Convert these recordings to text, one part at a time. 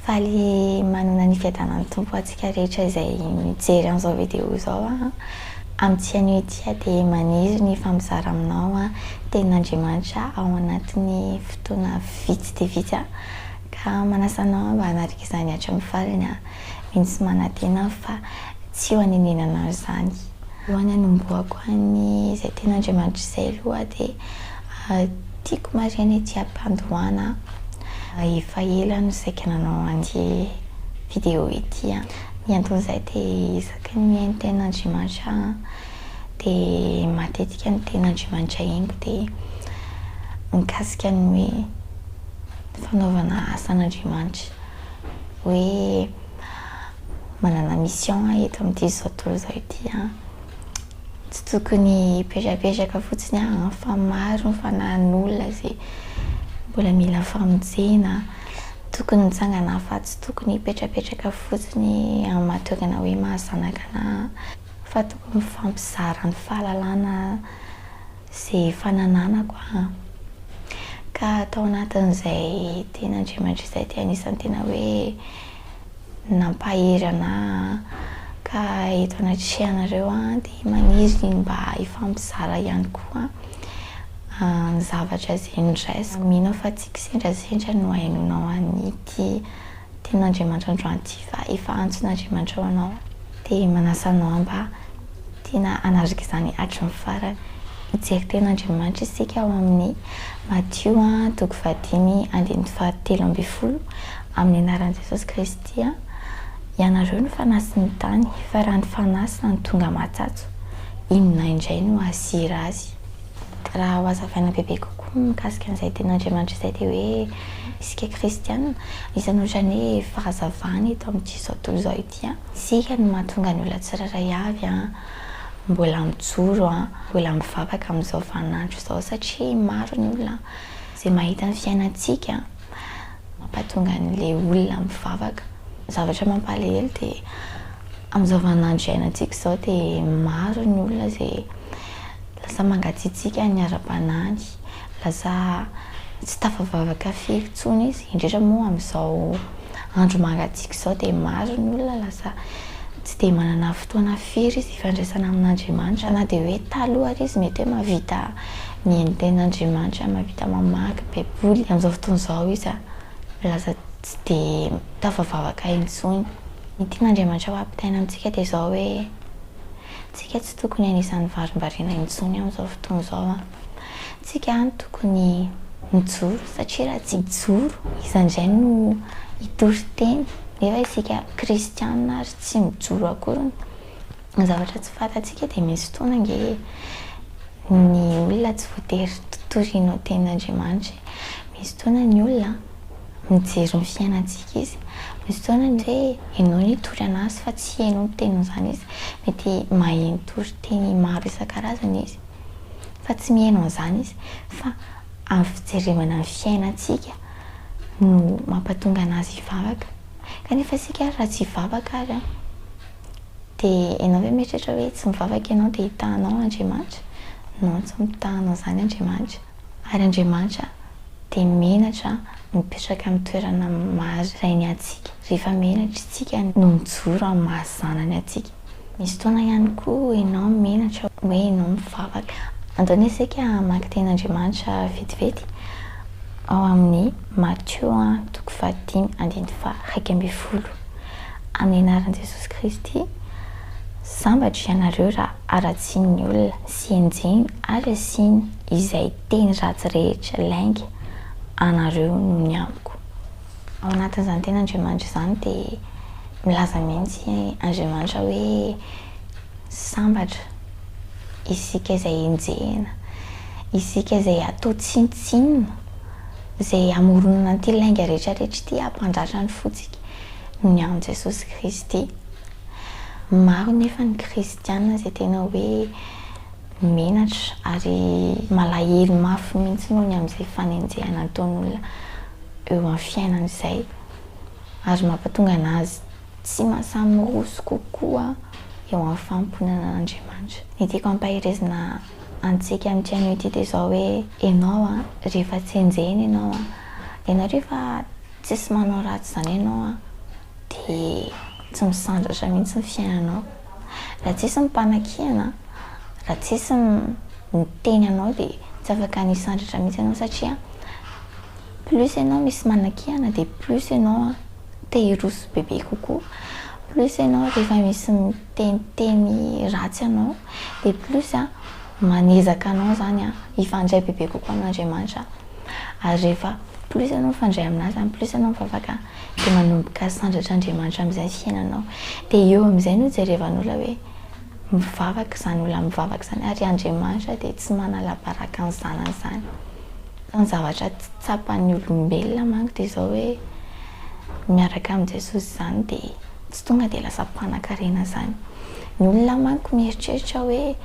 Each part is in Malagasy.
Faly manana ny fiadanan'ny tompo antsika rehetra izay mijery an'izao video zao amin'ny an'io dia maniry ny famizara aminao tenin'Andriamanitra ao anatin'ny fotoana vitsy dia vitsy ka manasa anao mba hanarika izany hatramin'ny farany misy manantena fa tsy ho aninenana izany. Lohany hanombohako ny izay tenin'Andriamanitra izay aloha dia tiako marina ety ampandohana efa ela no saika nanao an'ity video ity ny anton'izay dia isaky ny mihaino tenin'Andriamanitra dia matetika ny tenin'Andriamanitra henoko dia mikasika ny hoe fanaovana asan'Andriamanitra hoe manana mission eto amin'ity zao tontolo zao ity tsy tokony hipetrapetraka fotsiny fa maro ny fanahin'olona izay mbola mila famonjena, tokony mitsangana fa tsy tokony hipetrapetraka fotsiny amin'ny mahatonga hoe mahazanaka fa tokony mifampizara ny fahalalana izay fanananako ka tao anatin'izay tenin'Andriamanitra izay dia anisan'ny tena hoe nampahirana ka eto anatrihanareo dia maniry mba hifampizara ihany koa ny zavatra izay niraisy. Mino fa tsika sendra no hainonao an'ity tenin'Andriamanitra androany ity fa efa antson'Andriamanitra ho anao dia manasa anao mba tena hanarika izany hatramin'ny farany. Mijery tenin'Andriamanitra isika ao amin'ny Matthieu 5:17 amin'ny anaran'i Jesosy Kristy ianareo no fanasy ny tany fa raha ny fanasina no tonga matsatso inona indray no asira azy. Raha ho hazavaina bebe kokoa mikasika an'izay tenin'Andriamanitra izay dia hoe isika kristianina isany ohatrany hoe fahazavana eto amin'ity zao tontolo zao ity isika no mahatonga ny olona tsirairay avy mbola mijoro mbola mivavaka amin'izao vaninandro izao satria maro ny olona izay mahita ny fiainantsika mampatonga an'ilay olona mivavaka. Zavatra mampalahelo dia amin'izao vaninandro iainantsika izao dia maro ny olona izay lasa mangatsiatsika ny ara-panahy, lasa tsy tafavavaka firy intsony izy, indrindra moa amin'izao andro mangatsiaka izao dia maro ny olona lasa tsy dia manana fotoana firy izy ifandraisana amin'Andriamanitra na dia hoe taloha izy mety hoe mahavita mihaino tenin'Andriamanitra, mahavita mamaky baiboly. Amin'izao fotoana izao izy lasa tsy dia tafavavaka intsony. Ny tenin'Andriamanitra ho ampitaina amintsika dia izao hoe tsika tsy tokony anisan'ny varimbariana intsony amin'izao fotoana izao tsika tokony mijoro satria raha tsy mijoro iza indray no hitory teny nefa isika kristianina ary tsy mijoro akory. Ny zavatra tsy fantatsika dia misy fotoana ange ny olona tsy voatery totoriana tenin'Andriamanitra. Misy fotoana ny olona mijery ny fiainantsika izy, misy fotoana ny hoe ianao nitory anazy fa tsy hainao ny tenin'izany izy, mety mahay nitory teny maro isan-karazany izy fa tsy mihaino an'izany izy fa amin'ny fijerevana ny fiainantsika no mampatonga anazy hivavaka. Kanefa isika raha tsy hivavaka ary dia ianao hoe mieritreritra hoe tsy mivavaka ianao dia hitahanao Andriamanitra? Non, tsy mitahanao izany Andriamanitra. Ary Andriamanitra dia menatra mipetraka amin'ny toerana maharay ny antsika. Rehefa menatra isika no mijoro amin'ny mahazanany antsika. Misy fotoana ihany koa ianao menatra hoe ianao mivavaka. Andao isika mamaky tenin'Andriamanitra vetivety ao amin'ny Matthieu 5:12 amin'ny anaran'i Jesosy Kristy. Sambatra ianareo raha aratsian'ny olona sy enjeny ary asiany izay teny ratsy rehetra lainga anareo no ny amiko. Ao anatin'izany tenin'Andriamanitra izany dia milaza mihitsy Andriamanitra hoe sambatra isika izay enjehina, isika izay atao tsinontsinona, izay amoronana an'ity lainga rehetrarehetra ity hampandratra ny fotsika no ny amin'i Jesosy Kristy. Maro nefa ny kristianina izay tena hoe menatra ary malahelo mafy mihitsy noho ny amin'izay fanenjehana ataon'olona eo amin'ny fiainana izay ary mampatonga anazy tsy mahasahy kokoa eo amin'ny famponana an'Andriamanitra. Ny tiako hampahirezina antsika amin'ity anio ity dia izao hoe ianao rehefa tsy enjehina ianao rehefa tsisy manao ratsy zany ianao a dia tsy misandratra mihitsy ny fiainanao. Raha tsisy mipanan-kihana, raha tsisy miteny anao dia tsy afaka nisandratra mihitsy ianao, satria plus ianao misy manan-kihana dia plus ianao te hiroso bebe kokoa. Plus ianao rehefa misy miteniteny ratsy ianao dia plus manezaka anao zany hifandray bebe kokoa amin'Andriamanitra. Ary rehefa plus ianao mifandray aminazy zany, plus ianao mivavaka dia manomboka sandratra Andriamanitra amin'izay fiainanao. Dia eo amin'izay no jerevan'olona hoe mivavaka zany olona mivavaka zany, ary Andriamanitra dia tsy manala-baraka ny zanany zany. Ny zavatra tsy tsapan'ny olombelona manko dia izao hoe miaraka amin'i Jesosy zany dia tsy tonga dia lasa mpanankarena zany. Ny olona manko mieritreritra hoe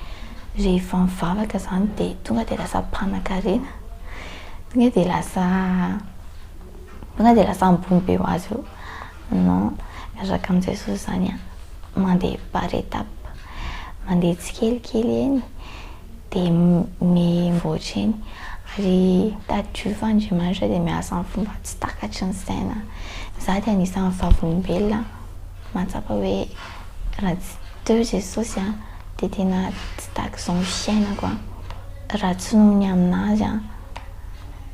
rehefa mivavaka zany dia tonga dia lasa mpanankarena, tonga dia lasa ambony be ho azy eo. Non, miaraka amin'i Jesosy zany mandeha par étape, mandeha tsikelikely eny dia mivoatra eny. Ary taddiova Andriamanitra dia miasa amin'ny fomba tsy takatry ny saina. Izaho dia anisan'ny vavolombelona mahatsapa hoe raha tsy teo Jesosy dia tena tsy tahak'izao ny fiainako. Raha tsy nohony aminazy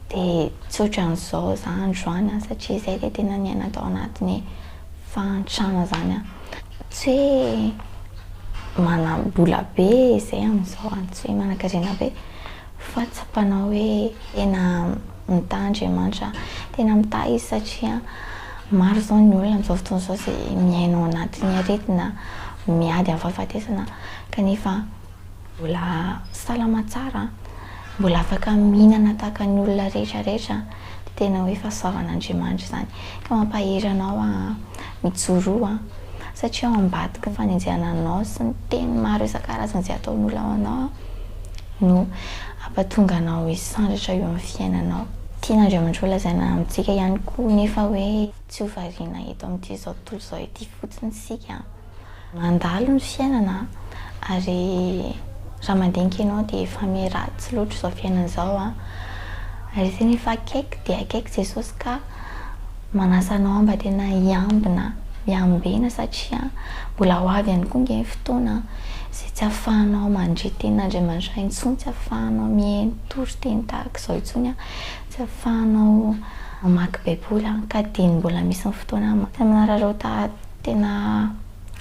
dia tsy ohatran'izao za androany, satria izay dia tena niaina tao anatin'ny fahantrana zany. Tsy hoe manam-bola be izay amin'izao, tsy hoe manan-karena be, fa tsapanao hoe tena mitaha Andriamanitra, tena mitaha izy, satria maro izao ny olona amin'izao fotoana izao izay miaina anatin'ny aretina, miady amin'ny fahafatesana kanefa mbola salama tsara, mbola afaka mihinana tahaka ny olona rehetrarehetra. Dia tena hoe fahasoavan'Andriamanitra zany, ka mampahery anao mijoro satria ao ambadika fanenjehana anao sy ny teny maro isan-karazany izay ataon'olona aminao no ampatonga anao hisandratra eo amin'ny fiainanao. Tian'Andriamanitra ho lazaina amintsika ihany koa, nefa hoe tsy ho variana eto amin'ity zao tontolo izao ity fotsiny isika. Mandalo ny fiainana, ary raha mandinika ianao dia efa miha-ratsy loatra izao fiainana izao ary tena efa akaiky dia akaiky Jesosy, ka manasa anao mba tena hiambina, miambena, satria mbola ho avy ihany koa nge fotoana izay tsy ahafahanao mandre tenin'Andriamanitra intsony, tsy ahafahanao mihaino toriteny tahaka izao intsony, tsy ahafahanao mamaky baiboly, ka diny mbola misy ny fotoana manararaota tena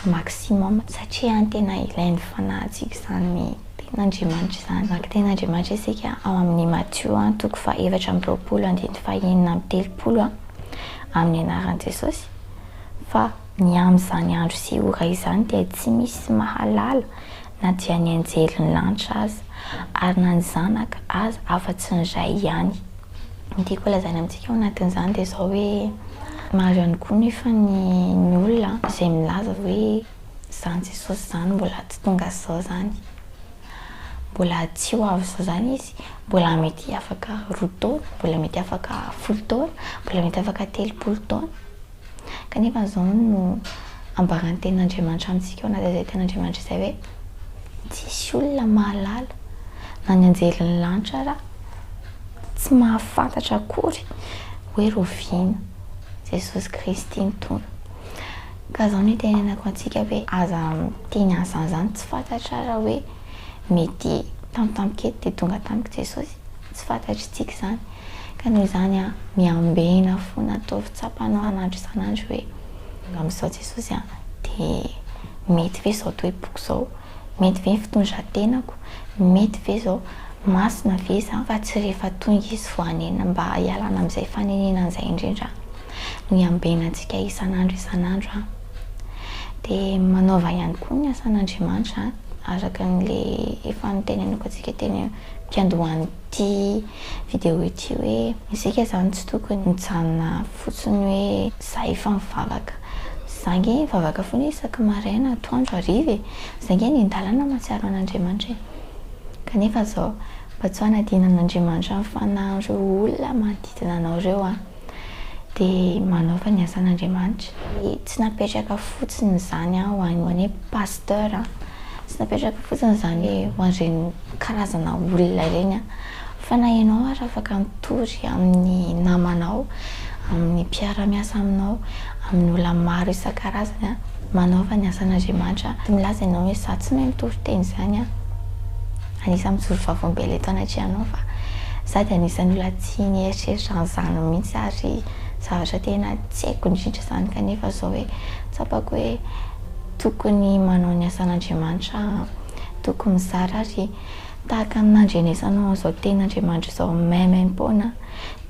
maximum, satria tena ilain'ny fanahintsika zany tenin'Andriamanitra zany. Maky tenin'Andriamanitra isika ao amin'ny Matthieu 4:24-30 amin'ny anaran'i Jesosy, fa ny amin'izany andro sy ora izany dia tsy misy mahalala na dia ny anjely ny lanitra aza ary na ny zanaka aza afa-tsy ny Ray ihany. Ny tiako lazaina amintsika ao anatin'izany dia izao hoe maro ihany koa nefa ny olona izay milaza hoe zany Jesosy zany mbola tsy tonga izao zany, mbola tsy ho avy izao zany izy, mbola mety afaka 2 taona, mbola mety afaka 10 taona, mbola mety afaka 30 taona. Kanefa izao no ambaran'ny tenin'Andriamanitra amintsika ao anatin'izay tenin'Andriamanitra izay hoe tsisy olona mahalala na ny anjelin'ny lanitra raha tsy mahafantatra akory hoe roviana Jesosy Kristy nitondra. Ka izao no tenenako antsika hoe aza teny an'izany tsy fantatra raha hoe mety tampotampoka dia tonga tampoka Jesosy, tsy fantatrintsika izany. Ka noho izany miambena foana, ataovy tsapanao anandro isan'andro hoe amin'izao Jesosy dia mety ve izao toe-poko izao, mety ve fitondran-tenako, mety ve izao masina ve izy fa tsy rehefa tonga izy voanena mba hialana amin'izay fanenena an'izay indrindra. No hiambenantsika isan'andro dia manaova ihany koa ny asan'Andriamanitra araka n'le efa nitenenako antsika teny mpiandohan'ity vidéo ity hoe isika zany tsy tokony mijanona fotsiny hoe za efa mivavaka, za nge mivavaka foana isaky maraina, atoandro, hariva, za nge ny an-dalana mahatsiaro an'Andriamanitra. Kanefa izao mba tsy hanadinan'Andriamanitra ny fanahandro olona manodidina anao ireo dia manaova ny asan'Andriamanitra. Tsy napetraka fotsiny izany ho an'ny pasteur, tsy napetraka fotsiny izany ho an'ireny karazana olona ireny, fa na ianao ary afaka mitory amin'ny namanao, amin'ny mpiara-miasa aminao, amin'ny olona maro isan-karazany manaova ny asan'Andriamanitra. Milaza ianao hoe za tsy mahay mitory teny izany anisany mijoro vavombe ilay taona atrehanao fa za dia anisan'ny olona tia nieritreritra an'izany mihitsy ary zavatra tena tsy haiko indrindra izany kanefa zao hoe tsapako hoe tokony manao ny asan'Andriamanitra, tokony mizara ary tahaka ny nandrenesanao an'izao tenin'Andriamanitra izao maimaim-poana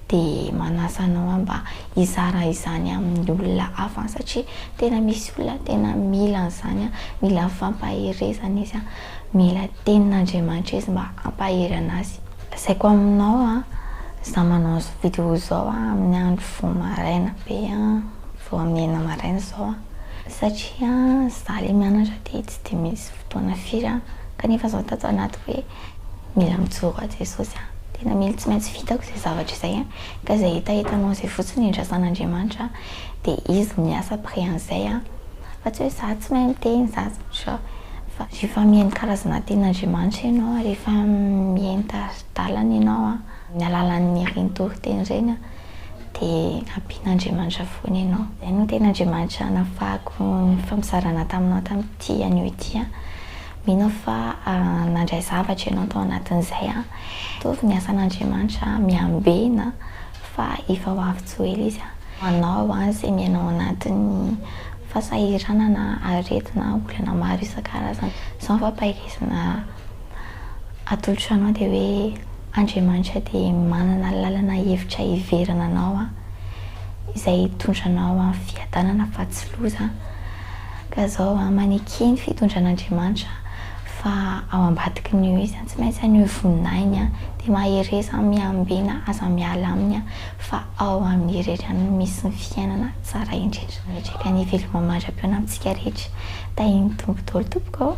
dia manasa anao mba hizara izany amin'ny olona hafa satria tena misy olona tena mila an'izany mila fampaherezana izy mila tenin'Andriamanitra izy mba hampahery anazy. Lazaiko aminao za manao azy vidéo zao amin'ny andro vao maraina be vao amin'ny 9 maraina zao satria za le mianatra dia tsy dia misy fotoana firy kanefa zao tato anaty hoe mila mijoro a Jesosy tena mila tsy maintsy vitako izay zavatra izay ka izay hitahitanao izay fotsiny indrasan'Andriamanitra dia izy miasa après an'izay fa tsy hoe za tsy mahay miteny za fa rehefa mihaino karazana tenin'Andriamanitra ianao rehefa mihaino dalana ianao ny alalan'ny ireny toriteny ireny dia ampian'Andriamanitra foana ianao. Izay no tenin'Andriamanitra nafahako ny famizarana taminao tamin'ity anio ity mino fa nandray zavatra ianao tao anatin'izay tovy ny asan'Andriamanitra miambena fa efa ho avy Joely izy manao izay miainao anatin'ny fahasahiranana aretina olana maro isan-karazany. Izao ny fampahirizana atolotra anao dia hoe Andriamanitra dia manana lalana hevitra hiverana anao izay hitondranao amin'ny fiadanana fa tsy loza ka zao manekeny fitondran'Andriamanitra fa ao ambadiky ny izy tsy maintsy anio voninainy dia mahereza miambena aza miala aminy fa ao amin'ny rehetra misy ny fiainana tsara indrindra. Metraka ny veloma mandra-piona amintsika rehetra tahiny tombo daholo tompoko.